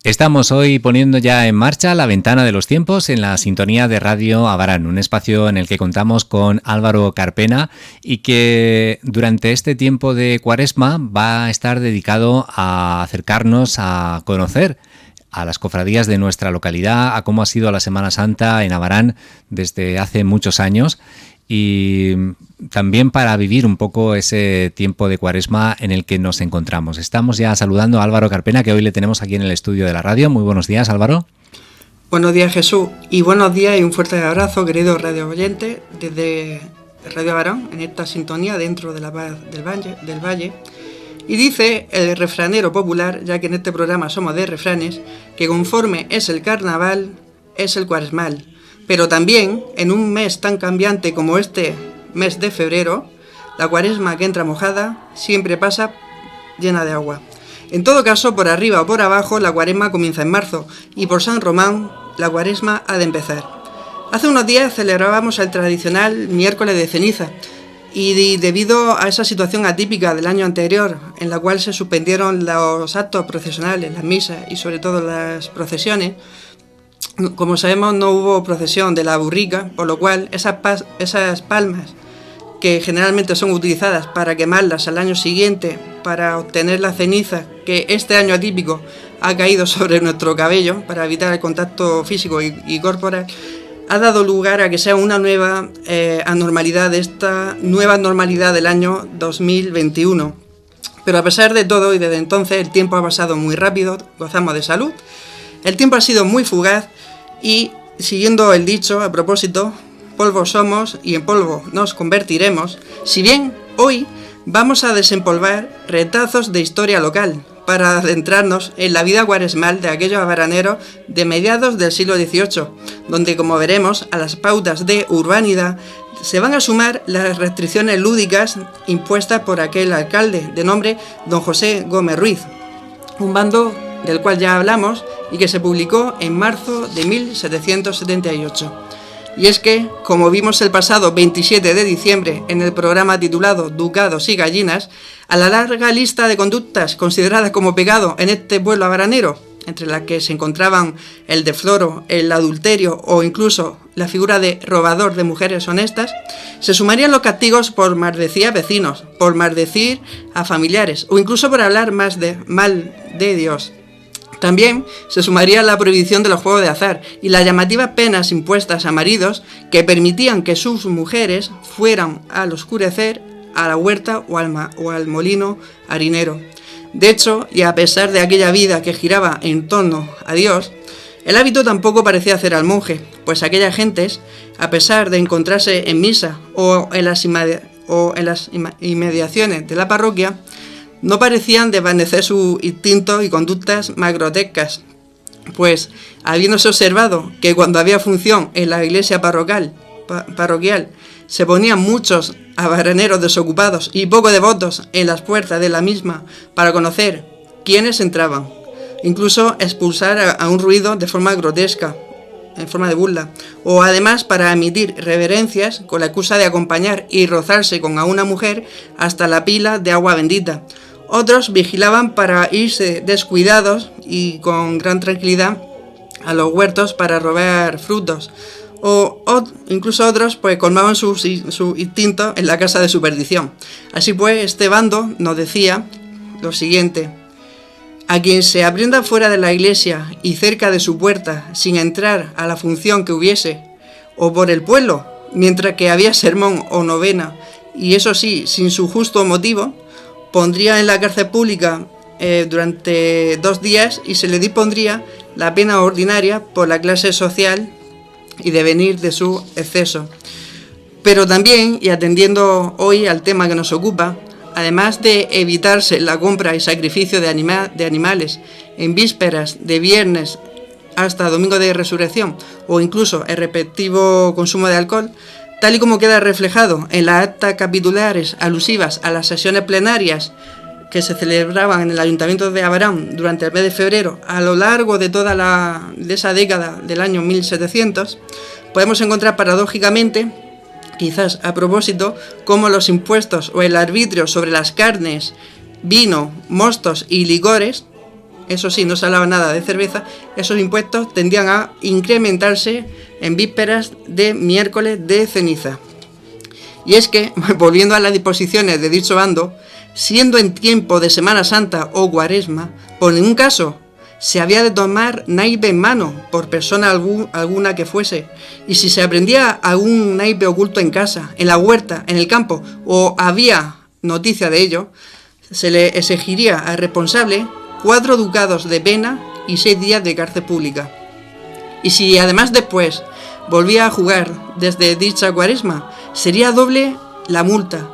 Estamos hoy poniendo ya en marcha La Ventana de los Tiempos en la sintonía de Radio Abarán, un espacio en el que contamos con Álvaro Carpena y que durante este tiempo de Cuaresma va a estar dedicado a acercarnos a conocer a las cofradías de nuestra localidad, a cómo ha sido la Semana Santa en Abarán desde hace muchos años y también para vivir un poco ese tiempo de Cuaresma en el que nos encontramos. Estamos ya saludando a Álvaro Carpena, que hoy le tenemos aquí en el estudio de la radio. Muy buenos días, Álvaro. Buenos días, Jesús, y buenos días y un fuerte abrazo, querido radio oyente, desde Radio Abarán, en esta sintonía dentro de la paz del Valle. Y dice el refranero popular, ya que en este programa somos de refranes, que conforme es el carnaval, es el cuaresmal. Pero también, en un mes tan cambiante como este mes de febrero, la cuaresma que entra mojada siempre pasa llena de agua. En todo caso, por arriba o por abajo, la cuaresma comienza en marzo, y por San Román, la cuaresma ha de empezar. Hace unos días celebrábamos el tradicional miércoles de ceniza, y debido a esa situación atípica del año anterior, en la cual se suspendieron los actos procesionales, las misas y sobre todo las procesiones, como sabemos no hubo procesión de la burrica, por lo cual esas palmas que generalmente son utilizadas para quemarlas al año siguiente para obtener la ceniza que este año atípico ha caído sobre nuestro cabello para evitar el contacto físico y corporal, ha dado lugar a que sea una nueva anormalidad de esta nueva normalidad del año 2021. Pero a pesar de todo y desde entonces el tiempo ha pasado muy rápido, gozamos de salud, el tiempo ha sido muy fugaz y, siguiendo el dicho a propósito, polvo somos y en polvo nos convertiremos, si bien hoy vamos a desempolvar retazos de historia local para adentrarnos en la vida cuaresmal de aquellos abaraneros de mediados del siglo XVIII, donde, como veremos, a las pautas de urbanidad se van a sumar las restricciones lúdicas impuestas por aquel alcalde de nombre don José Gómez Ruiz, un bando del cual ya hablamos y que se publicó en marzo de 1778. Y es que, como vimos el pasado 27 de diciembre en el programa titulado Ducados y Gallinas, a la larga lista de conductas consideradas como pecado en este pueblo abaranero, entre las que se encontraban el defloro, el adulterio o incluso la figura de robador de mujeres honestas, se sumarían los castigos por maldecir a vecinos, por maldecir a familiares o incluso por hablar mal de Dios. También se sumaría la prohibición de los juegos de azar y las llamativas penas impuestas a maridos que permitían que sus mujeres fueran al oscurecer a la huerta o al molino harinero. De hecho, y a pesar de aquella vida que giraba en torno a Dios, el hábito tampoco parecía hacer al monje, pues aquellas gentes, a pesar de encontrarse en misa o en las inmediaciones de la parroquia, no parecían desvanecer sus instintos y conductas más grotescas, pues habiéndose observado que cuando había función en la iglesia parroquial se ponían muchos abaraneros desocupados y poco devotos en las puertas de la misma para conocer quiénes entraban, incluso expulsar a un ruido de forma grotesca, en forma de burla, o además para emitir reverencias con la excusa de acompañar y rozarse con a una mujer hasta la pila de agua bendita. Otros vigilaban para irse descuidados y con gran tranquilidad a los huertos para robar frutos, o incluso otros pues colmaban su instinto en la casa de su perdición. Así pues, este bando nos decía lo siguiente: a quien se aprienda fuera de la iglesia y cerca de su puerta sin entrar a la función que hubiese, o por el pueblo, mientras que había sermón o novena, y eso sí, sin su justo motivo, pondría en la cárcel pública durante 2 días y se le dispondría la pena ordinaria por la clase social y devenir de su exceso. Pero también, y atendiendo hoy al tema que nos ocupa, además de evitarse la compra y sacrificio de animales en vísperas de viernes hasta domingo de resurrección, o incluso el respectivo consumo de alcohol, tal y como queda reflejado en las actas capitulares alusivas a las sesiones plenarias que se celebraban en el Ayuntamiento de Abarán durante el mes de febrero a lo largo de de esa década del año 1700, podemos encontrar paradójicamente, quizás a propósito, cómo los impuestos o el arbitrio sobre las carnes, vino, mostos y licores eso sí, no se hablaba nada de cerveza, esos impuestos tendían a incrementarse en vísperas de miércoles de ceniza. Y es que, volviendo a las disposiciones de dicho bando, siendo en tiempo de Semana Santa o Cuaresma, por ningún caso se había de tomar naipe en mano por persona alguna que fuese, y si se aprendía algún naipe oculto en casa, en la huerta, en el campo, o había noticia de ello, se le exigiría al responsable 4 ducados de pena y 6 días de cárcel pública. Y si además después volvía a jugar desde dicha Cuaresma, sería doble la multa,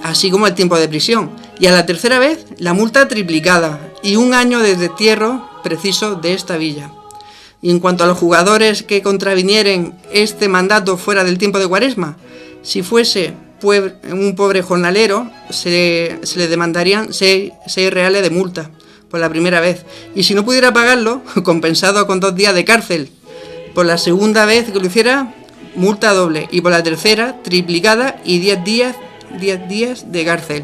así como el tiempo de prisión, y a la tercera vez la multa triplicada y 1 año de destierro preciso de esta villa. Y en cuanto a los jugadores que contravinieren este mandato fuera del tiempo de Cuaresma, si fuese un pobre jornalero, se le demandarían 6 reales de multa por la primera vez, y si no pudiera pagarlo, compensado con 2 días de cárcel. Por la segunda vez que lo hiciera, multa doble, y por la tercera, triplicada y 10 días de cárcel.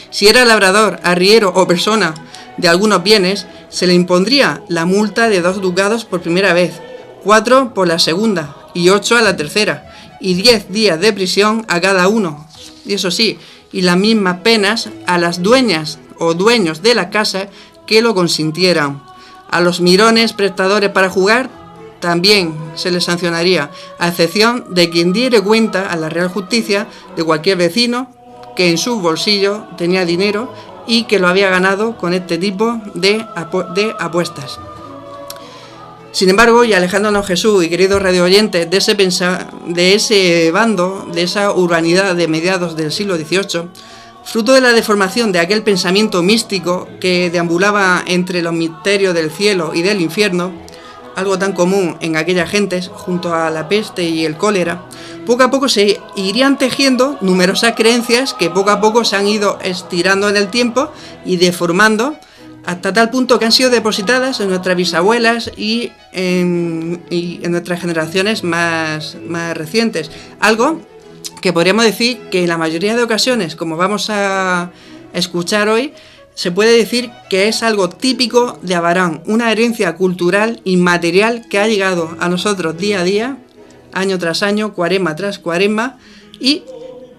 Si era labrador, arriero o persona de algunos bienes, se le impondría la multa de 2 ducados por primera vez, 4 por la segunda y 8 a la tercera, y 10 días de prisión a cada uno. Y eso sí, y las mismas penas a las dueñas o dueños de la casa que lo consintieran. A los mirones prestadores para jugar también se les sancionaría, a excepción de quien diere cuenta a la Real Justicia de cualquier vecino que en su bolsillo tenía dinero y que lo había ganado con este tipo de apuestas. Sin embargo, y alejándonos, Jesús y queridos radio oyentes, de ese bando, de esa urbanidad de mediados del siglo XVIII, fruto de la deformación de aquel pensamiento místico que deambulaba entre los misterios del cielo y del infierno, algo tan común en aquellas gentes, junto a la peste y el cólera, poco a poco se irían tejiendo numerosas creencias que poco a poco se han ido estirando en el tiempo y deformando hasta tal punto que han sido depositadas en nuestras bisabuelas y en nuestras generaciones más recientes. Algo que podríamos decir que en la mayoría de ocasiones, como vamos a escuchar hoy, se puede decir que es algo típico de Abarán, una herencia cultural inmaterial que ha llegado a nosotros día a día, año tras año, cuaresma tras cuaresma, y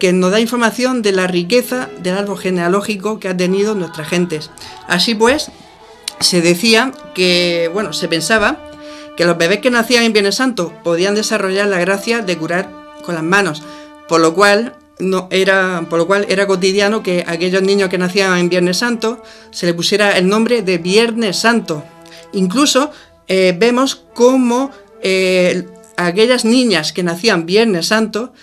que nos da información de la riqueza del árbol genealógico que han tenido nuestras gentes. Así pues, se decía que, se pensaba que los bebés que nacían en Viernes Santo podían desarrollar la gracia de curar con las manos, por lo cual era cotidiano que a aquellos niños que nacían en Viernes Santo se le pusiera el nombre de Viernes Santo. Incluso vemos cómo aquellas niñas que nacían Viernes Santo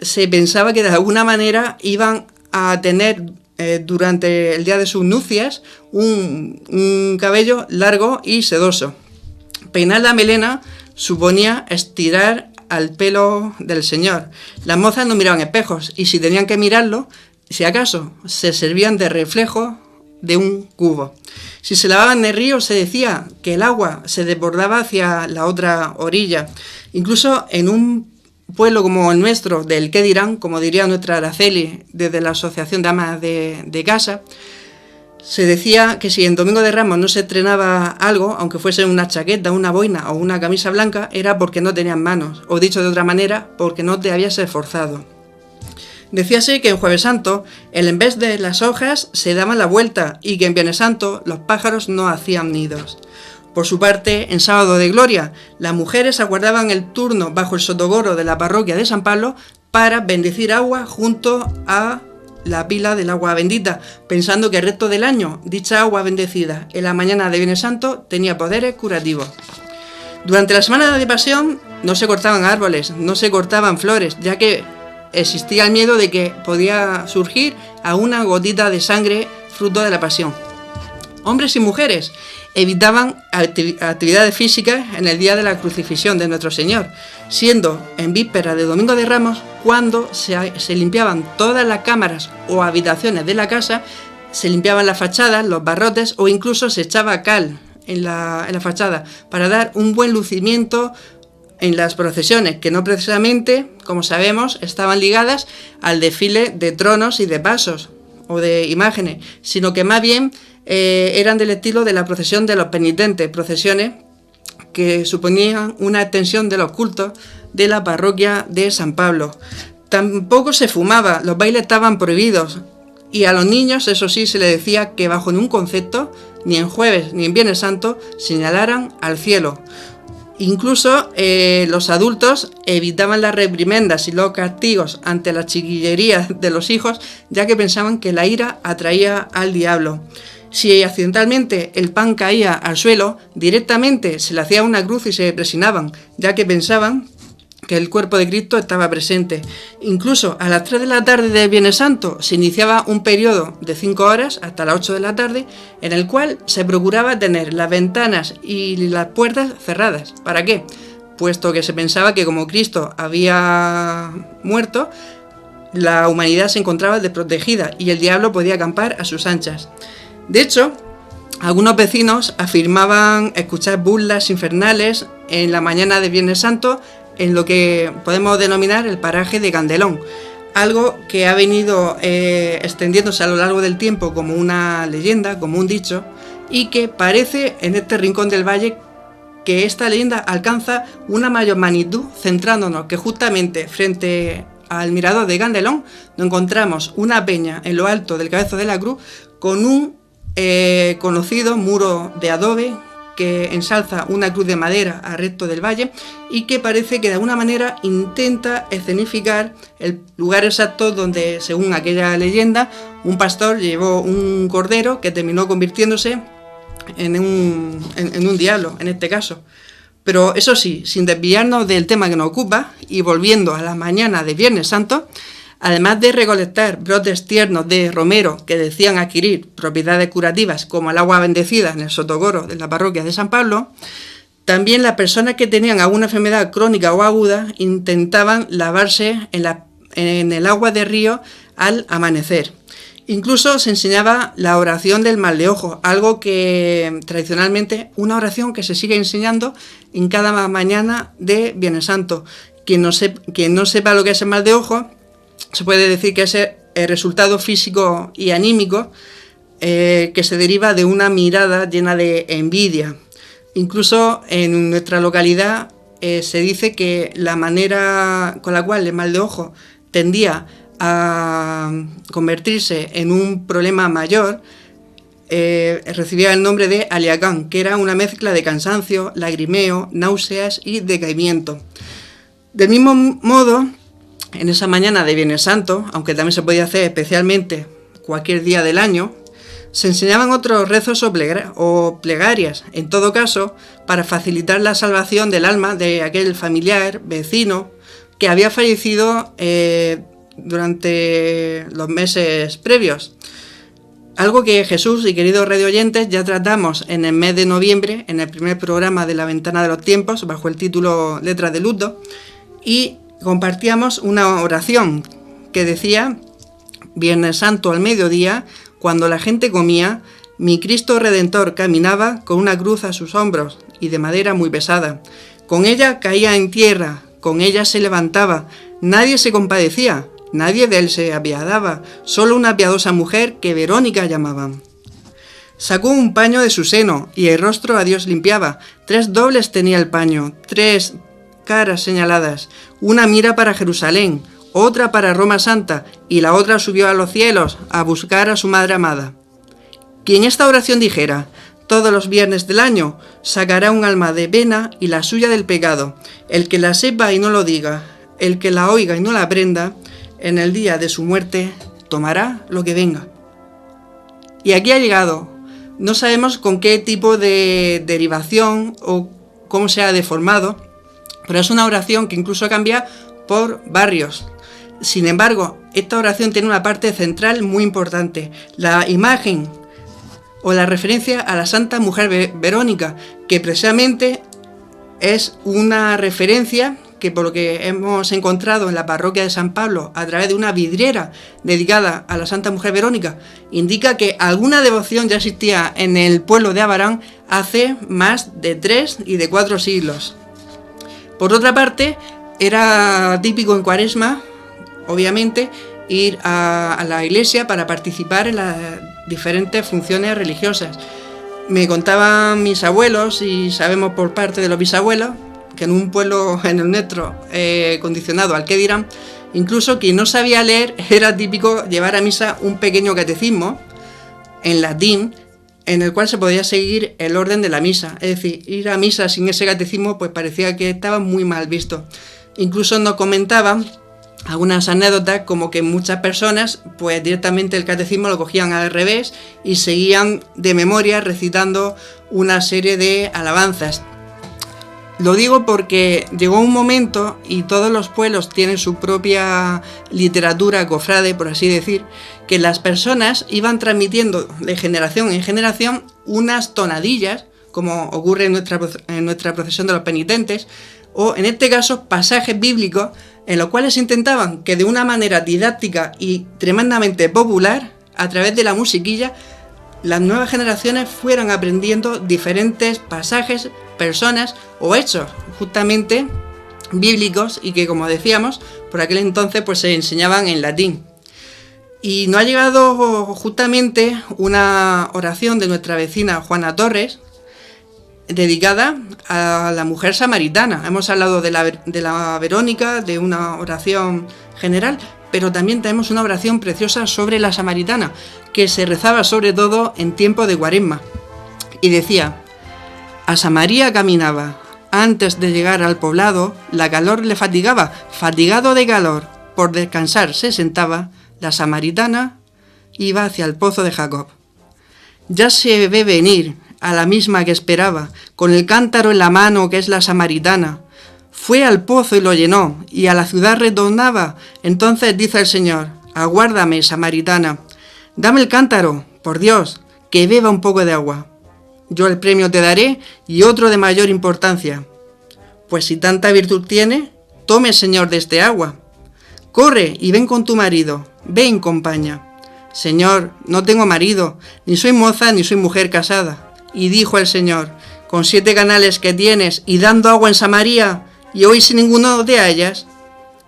se pensaba que de alguna manera iban a tener durante el día de sus nupcias un cabello largo y sedoso. Peinar la melena suponía estirar al pelo del Señor. Las mozas no miraban espejos y si tenían que mirarlo, si acaso, se servían de reflejo de un cubo. Si se lavaban en el río, se decía que el agua se desbordaba hacia la otra orilla. Incluso en un pueblo como el nuestro, del qué dirán, como diría nuestra Araceli desde la Asociación de Amas de Casa, se decía que si en Domingo de Ramos no se estrenaba algo, aunque fuese una chaqueta, una boina o una camisa blanca, era porque no tenían manos, o dicho de otra manera, porque no te habías esforzado. Decíase que en Jueves Santo, en vez de las hojas, se daban la vuelta y que en Viernes Santo los pájaros no hacían nidos. Por su parte, en Sábado de Gloria, las mujeres aguardaban el turno bajo el sotogoro de la parroquia de San Pablo para bendecir agua junto a la pila del agua bendita, pensando que el resto del año dicha agua bendecida en la mañana de Viernes Santo tenía poderes curativos. Durante la semana de Pasión no se cortaban árboles, no se cortaban flores, ya que existía el miedo de que podía surgir a una gotita de sangre fruto de la Pasión. Hombres y mujeres evitaban actividades físicas en el día de la crucifixión de nuestro Señor, siendo en víspera de Domingo de Ramos cuando se limpiaban todas las cámaras o habitaciones de la casa, se limpiaban las fachadas, los barrotes o incluso se echaba cal en la fachada para dar un buen lucimiento en las procesiones, que no precisamente, como sabemos, estaban ligadas al desfile de tronos y de pasos, o de imágenes, sino que más bien eran del estilo de la procesión de los penitentes, procesiones que suponían una extensión de los cultos de la parroquia de San Pablo. Tampoco se fumaba, los bailes estaban prohibidos, y a los niños, eso sí, se les decía que bajo ningún concepto, ni en Jueves ni en Viernes Santo, señalaran al cielo. Incluso los adultos evitaban las reprimendas y los castigos ante la chiquillería de los hijos, ya que pensaban que la ira atraía al diablo. Si accidentalmente el pan caía al suelo, directamente se le hacía una cruz y se presinaban, ya que pensaban que el cuerpo de Cristo estaba presente. Incluso a las 3 de la tarde del Viernes Santo se iniciaba un periodo de 5 horas hasta las 8 de la tarde, en el cual se procuraba tener las ventanas y las puertas cerradas. ¿Para qué? Puesto que se pensaba que como Cristo había muerto, la humanidad se encontraba desprotegida y el diablo podía acampar a sus anchas. De hecho, algunos vecinos afirmaban escuchar burlas infernales en la mañana de Viernes Santo en lo que podemos denominar el paraje de Candelón, algo que ha venido extendiéndose a lo largo del tiempo como una leyenda, como un dicho, y que parece en este rincón del valle que esta leyenda alcanza una mayor magnitud, centrándonos que justamente frente al mirador de Candelón nos encontramos una peña en lo alto del Cabezo de la Cruz con un conocido muro de adobe que ensalza una cruz de madera al resto del valle y que parece que de alguna manera intenta escenificar el lugar exacto donde, según aquella leyenda, un pastor llevó un cordero que terminó convirtiéndose en un diablo, en este caso. Pero eso sí, sin desviarnos del tema que nos ocupa y volviendo a la mañana de Viernes Santo, además de recolectar brotes tiernos de romero que decían adquirir propiedades curativas como el agua bendecida en el sotocoro de la parroquia de San Pablo, también las personas que tenían alguna enfermedad crónica o aguda intentaban lavarse en el agua de río al amanecer. Incluso se enseñaba la oración del mal de ojo, algo que tradicionalmente, una oración que se sigue enseñando en cada mañana de Viernes Santo. Quien no sepa lo que es el mal de ojo, se puede decir que es el resultado físico y anímico que se deriva de una mirada llena de envidia. Incluso en nuestra localidad se dice que la manera con la cual el mal de ojo tendía a convertirse en un problema mayor recibía el nombre de aliacán, que era una mezcla de cansancio, lagrimeo, náuseas y decaimiento. Del mismo modo, en esa mañana de Viernes Santo, aunque también se podía hacer especialmente cualquier día del año, se enseñaban otros rezos o plegarias, en todo caso, para facilitar la salvación del alma de aquel familiar, vecino, que había fallecido durante los meses previos. Algo que Jesús y queridos radioyentes ya tratamos en el mes de noviembre, en el primer programa de La Ventana de los Tiempos, bajo el título Letras de Luto, y compartíamos una oración que decía: Viernes Santo al mediodía, cuando la gente comía, mi Cristo Redentor caminaba con una cruz a sus hombros y de madera muy pesada. Con ella caía en tierra, con ella se levantaba, nadie se compadecía, nadie de él se apiadaba, solo una piadosa mujer que Verónica llamaban. Sacó un paño de su seno y el rostro a Dios limpiaba, 3 dobles tenía el paño, 3 caras señaladas, una mira para Jerusalén, otra para Roma Santa, y la otra subió a los cielos a buscar a su madre amada. Quien esta oración dijera todos los viernes del año, sacará un alma de pena y la suya del pecado. El que la sepa y no lo diga, el que la oiga y no la aprenda, en el día de su muerte tomará lo que venga. Y aquí ha llegado. No sabemos con qué tipo de derivación o cómo se ha deformado, pero es una oración que incluso cambia por barrios. Sin embargo, esta oración tiene una parte central muy importante, la imagen o la referencia a la Santa Mujer Verónica, que precisamente es una referencia que, por lo que hemos encontrado en la parroquia de San Pablo a través de una vidriera dedicada a la Santa Mujer Verónica, indica que alguna devoción ya existía en el pueblo de Abarán hace más de 3 y de 4 siglos. Por otra parte, era típico en Cuaresma, obviamente, ir a la iglesia para participar en las diferentes funciones religiosas. Me contaban mis abuelos, y sabemos por parte de los bisabuelos, que en un pueblo en el nuestro, condicionado al que dirán, incluso quien no sabía leer era típico llevar a misa un pequeño catecismo en latín, en el cual se podía seguir el orden de la misa. Es decir, ir a misa sin ese catecismo pues parecía que estaba muy mal visto. Incluso nos comentaban algunas anécdotas como que muchas personas pues directamente el catecismo lo cogían al revés y seguían de memoria recitando una serie de alabanzas. Lo digo porque llegó un momento, y todos los pueblos tienen su propia literatura cofrade, por así decir, que las personas iban transmitiendo de generación en generación unas tonadillas, como ocurre en nuestra procesión de los penitentes, o en este caso pasajes bíblicos en los cuales intentaban que de una manera didáctica y tremendamente popular, a través de la musiquilla, las nuevas generaciones fueran aprendiendo diferentes pasajes, personas o hechos justamente bíblicos, y que, como decíamos, por aquel entonces pues se enseñaban en latín. Y nos ha llegado justamente una oración de nuestra vecina Juana Torres, dedicada a la mujer samaritana. Hemos hablado de la Verónica, de una oración general, pero también tenemos una oración preciosa sobre la samaritana, que se rezaba sobre todo en tiempo de Cuaresma. Y decía: a Samaria caminaba, antes de llegar al poblado, la calor le fatigaba, fatigado de calor, por descansar se sentaba, la samaritana iba hacia el pozo de Jacob. Ya se ve venir a la misma que esperaba, con el cántaro en la mano, que es la samaritana. Fue al pozo y lo llenó, y a la ciudad retornaba. Entonces dice el Señor: aguárdame, samaritana, dame el cántaro, por Dios, que beba un poco de agua. Yo el premio te daré, y otro de mayor importancia. Pues si tanta virtud tiene, tome, Señor, de este agua. Corre y ven con tu marido, ven, compañía. Señor, no tengo marido, ni soy moza, ni soy mujer casada. Y dijo el Señor: con 7 canales que tienes, y dando agua en Samaria, y hoy sin ninguno de ellas.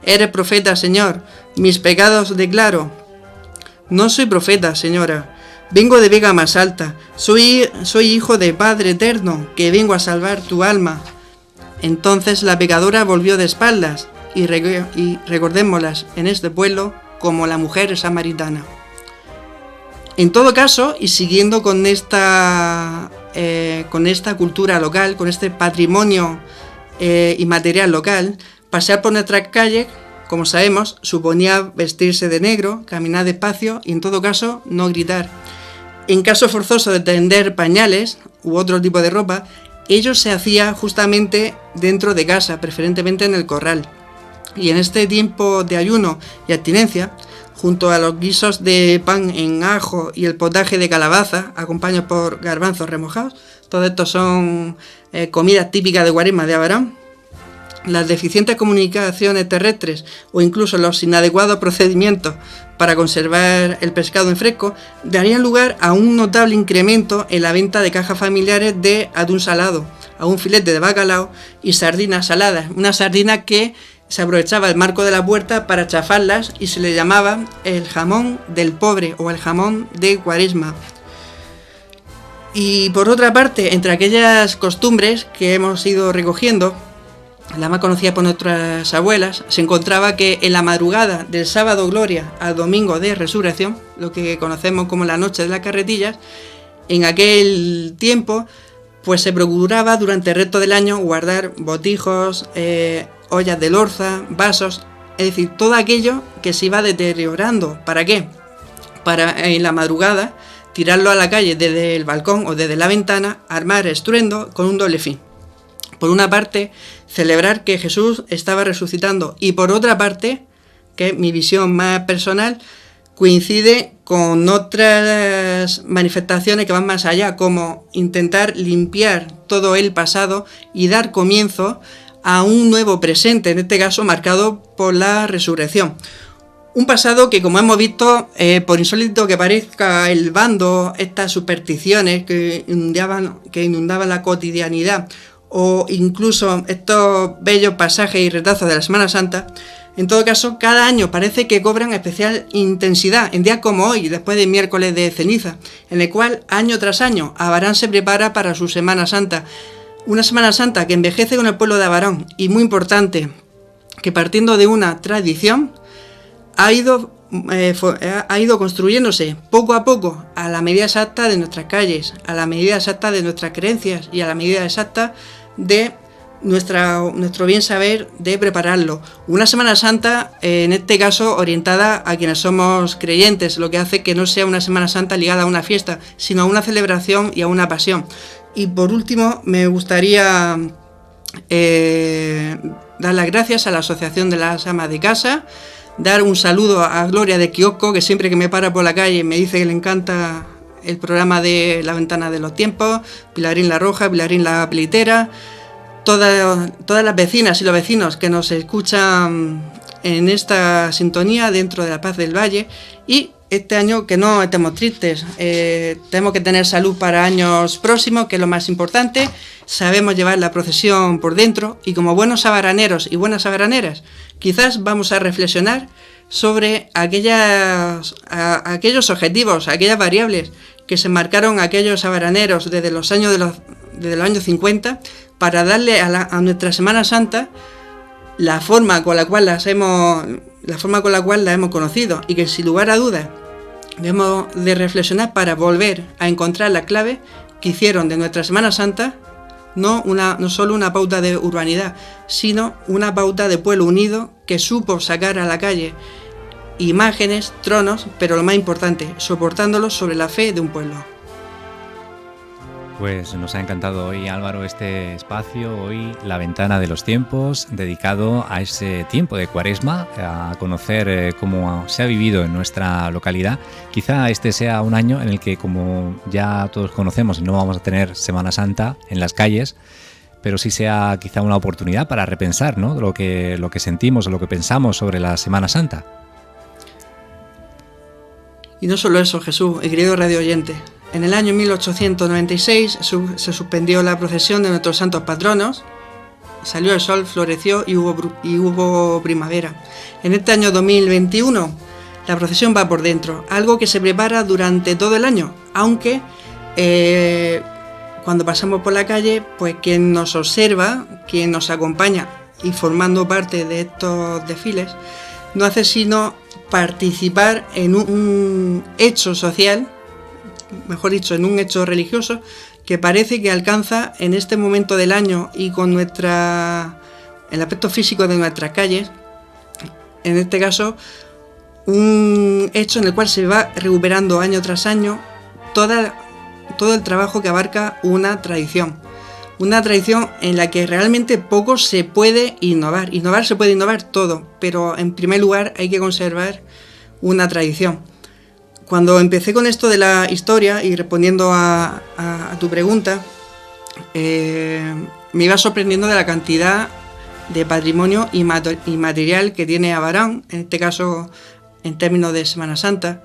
Eres profeta, Señor, mis pecados declaro. No soy profeta, señora, vengo de vega más alta, soy hijo de Padre eterno, que vengo a salvar tu alma. Entonces la pecadora volvió de espaldas, y recordémoslas en este pueblo como la mujer samaritana. En todo caso, y siguiendo con esta cultura local, con este patrimonio inmaterial local, pasear por nuestras calles, como sabemos, suponía vestirse de negro, caminar despacio y, en todo caso, no gritar. En caso forzoso de tender pañales u otro tipo de ropa, ello se hacía justamente dentro de casa, preferentemente en el corral. Y en este tiempo de ayuno y abstinencia, junto a los guisos de pan en ajo y el potaje de calabaza, acompañados por garbanzos remojados, todo esto son comidas típicas de Cuaresma de Abarán, las deficientes comunicaciones terrestres o incluso los inadecuados procedimientos para conservar el pescado en fresco darían lugar a un notable incremento en la venta de cajas familiares de atún salado, a un filete de bacalao y sardinas saladas, una sardina que se aprovechaba el marco de la puerta para chafarlas y se le llamaba el jamón del pobre o el jamón de Cuaresma. Y por otra parte, entre aquellas costumbres que hemos ido recogiendo, la más conocida por nuestras abuelas, se encontraba que en la madrugada del sábado Gloria al domingo de Resurrección, lo que conocemos como la noche de las carretillas, en aquel tiempo pues se procuraba durante el resto del año guardar botijos, ollas de lorza, vasos, es decir, todo aquello que se iba deteriorando. ¿Para qué? Para en la madrugada tirarlo a la calle desde el balcón o desde la ventana, armar estruendo con un doble fin. Por una parte, celebrar que Jesús estaba resucitando, y por otra parte, que mi visión más personal coincide con otras manifestaciones que van más allá, como intentar limpiar todo el pasado y dar comienzo a un nuevo presente, en este caso marcado por la resurrección. Un pasado que, como hemos visto, por insólito que parezca el bando, estas supersticiones que inundaban la cotidianidad, o incluso estos bellos pasajes y retazos de la Semana Santa, En todo caso, cada año parece que cobran especial intensidad en días como hoy, después de miércoles de ceniza, en el cual año tras año Abarán se prepara para su Semana Santa. Una Semana Santa que envejece con el pueblo de Abarán, y muy importante, que partiendo de una tradición ha ido construyéndose poco a poco a la medida exacta de nuestras calles, a la medida exacta de nuestras creencias y a la medida exacta de nuestro bien saber de prepararlo. Una Semana Santa, en este caso, orientada a quienes somos creyentes, lo que hace que no sea una Semana Santa ligada a una fiesta, sino a una celebración y a una pasión. Y por último, me gustaría dar las gracias a la Asociación de las Amas de Casa, dar un saludo a Gloria de Kiosco, que siempre que me para por la calle me dice que le encanta el programa de La Ventana de los Tiempos, Pilarín la Roja, Pilarín la Pelitera, todas las vecinas y los vecinos que nos escuchan en esta sintonía dentro de La Paz del Valle. Y este año que no estemos tristes, tenemos que tener salud para años próximos, que es lo más importante. Sabemos llevar la procesión por dentro y como buenos abaraneros y buenas abaraneras, quizás vamos a reflexionar sobre aquellos objetivos, aquellas variables que se marcaron aquellos abaraneros desde los años 50 para darle a nuestra Semana Santa la forma con la cual la hemos conocido, y que sin lugar a dudas debemos de reflexionar para volver a encontrar la clave que hicieron de nuestra Semana Santa no solo una pauta de urbanidad, sino una pauta de pueblo unido que supo sacar a la calle imágenes, tronos, pero lo más importante, soportándolos sobre la fe de un pueblo. Pues nos ha encantado hoy, Álvaro, este espacio, hoy La Ventana de los Tiempos, dedicado a ese tiempo de Cuaresma, a conocer cómo se ha vivido en nuestra localidad. Quizá este sea un año en el que, como ya todos conocemos, no vamos a tener Semana Santa en las calles, pero sí sea quizá una oportunidad para repensar, ¿no?, lo que sentimos o lo que pensamos sobre la Semana Santa. Y no solo eso, Jesús, el querido radio oyente. En el año 1896 se suspendió la procesión de nuestros santos patronos, salió el sol, floreció y hubo primavera. En este año 2021 la procesión va por dentro, algo que se prepara durante todo el año, aunque cuando pasamos por la calle, pues quien nos observa, quien nos acompaña y formando parte de estos desfiles, no hace sino participar en un hecho social, mejor dicho, en un hecho religioso que parece que alcanza en este momento del año y con el aspecto físico de nuestras calles, en este caso, un hecho en el cual se va recuperando año tras año todo el trabajo que abarca una tradición en la que realmente poco se puede innovar. Se puede innovar todo, pero en primer lugar hay que conservar una tradición. Cuando empecé con esto de la historia y respondiendo a tu pregunta, me iba sorprendiendo de la cantidad de patrimonio inmaterial que tiene Abarán, en este caso en términos de Semana Santa.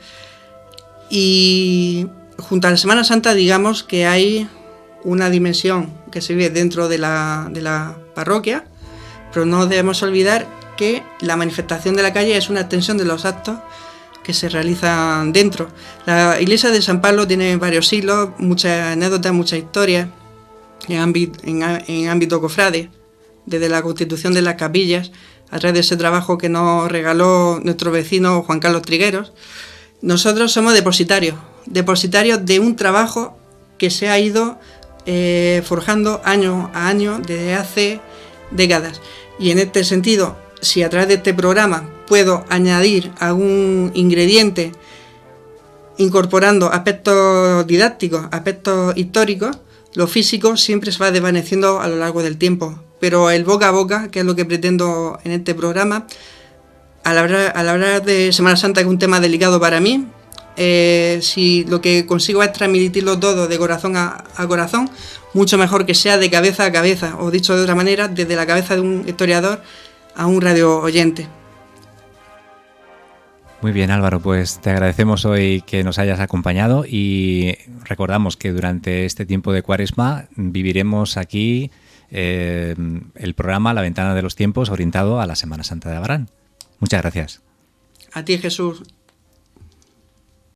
Y junto a la Semana Santa, digamos que hay una dimensión que se vive dentro de la parroquia, pero no debemos olvidar que la manifestación de la calle es una extensión de los actos que se realizan dentro. La iglesia de San Pablo tiene varios siglos, muchas anécdotas, muchas historias en ámbito cofrade, desde la constitución de las capillas, a través de ese trabajo que nos regaló nuestro vecino Juan Carlos Trigueros. Nosotros somos depositarios de un trabajo que se ha ido forjando año a año desde hace décadas. Y en este sentido, si a través de este programa puedo añadir algún ingrediente incorporando aspectos didácticos, aspectos históricos, lo físico siempre se va desvaneciendo a lo largo del tiempo. Pero el boca a boca, que es lo que pretendo en este programa, al hablar de Semana Santa, que es un tema delicado para mí, si lo que consigo es transmitirlo todo de corazón a corazón, mucho mejor que sea de cabeza a cabeza, o dicho de otra manera, desde la cabeza de un historiador a un radio oyente. Muy bien, Álvaro, pues te agradecemos hoy que nos hayas acompañado y recordamos que durante este tiempo de Cuaresma viviremos aquí el programa La Ventana de los Tiempos orientado a la Semana Santa de Abarán. Muchas gracias. A ti, Jesús.